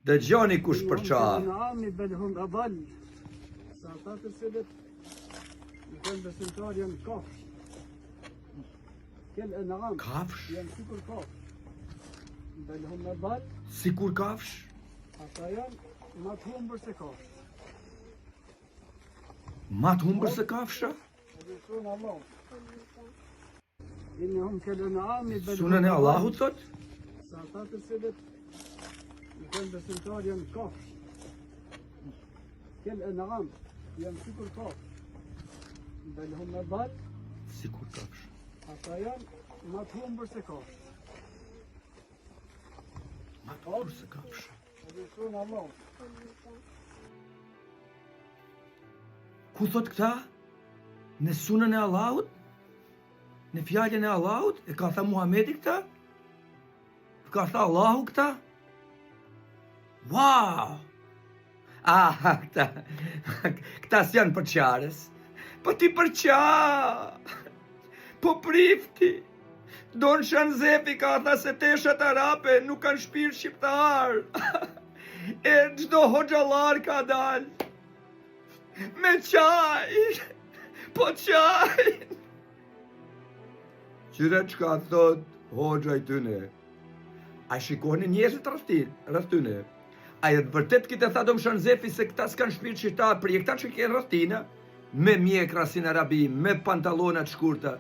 Dëgjoni kush përqa. Ami belhum abal. Sa ata të cilët në kënë besimtar janë kafsh. Kel enam. Kafsh? Janë sikur kafsh. Belhum abal. Sikur kafsh? Ata janë ma të humbër se kafsh. Ma të humbër se kafsha? Edhe shonë Allah. Innehum kel enami belhum Sunën e Allahut thot? Sa ata të cilët në kënë besimtar janë kafsh. Kel enam. Janë sikur kafsh. Belhum abal. Sikur kafsh. Ata janë ma të humbër se kafsh. Ma të humbër se kafsha. Edhe shonë Allah. Ku thot këta? Në sunën e Allahut? Në fjallën e Allahut? E ka tha Muhamedi këta? Ka tha Allahu këta? Wow! Këta s'janë përqarës. Po ti përqa! Po prifti! Don Shanzefi ka tha se teshat arabe nuk kanë shpirë shqiptar. E gjdo hoxalar ka dal. Me qaj! Po qaj! Qyre që ka thot hoxha i tyne. A shikoni njerëzit rreth tyne. A e vërtet këtë tha Dom Shanzefi se këta s'kan shpirt shqiptar, për këta që ke rrethtina, me mjekra si në Arabi, me pantalonat shkurta,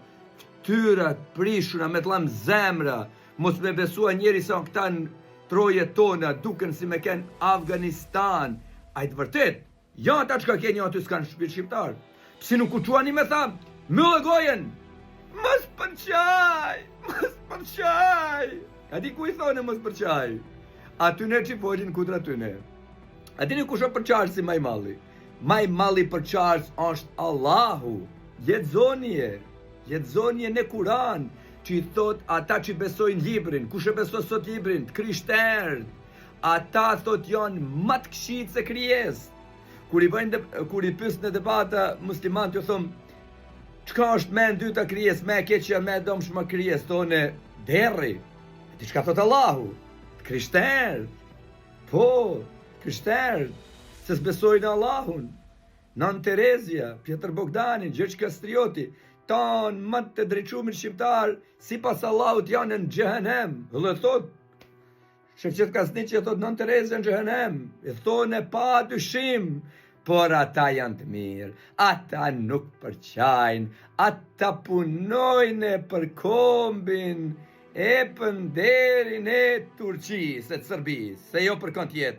ftyrat prishuna me t'llam zemra, mos me besua njeri sa këta në trojet tona, duken si me ken Afganistan. A e të vërtet, ja ata që ka keni aty s'kan shpirt shqiptar. Psi nuk u quani me tha, mëllë gojen, mos përqaj, mos përqaj. A di ku i thone mos përqaj? Atyne që folin kundra tyne. A dini kush është përqarës si maj malli? Maj malli përqarës është Allahu. Jetëzonje në Kuran, që i thot ata që besojnë librin, kush e besoj sot librin, të krishterët, ata thot janë më të këqijtë se krijesë. Kur i pyesën në debata muslimanët ju thon, çka është më e dyta krijesë, më e keqja, më e domshme krijesë, thonë derri. Ti çka thot Allahu? Krishterët. Po, krishterët, se s'besojnë Allahun. Nan Terezia, Pjetër Bogdani, Gjergj Kastrioti, tanë më të drejqumin shqiptar, si pas Allahut janë në xhehenem. Dhe thot, Shevqet Kasniqi e thot, Nan Terezia në xhehenem. E thonë pa dyshim, por ata janë të mirë, ata nuk përqajnë, ata punojnë për kombin, e pënderin e Turqisë, e të Serbisë, se jo për kënd tjetër.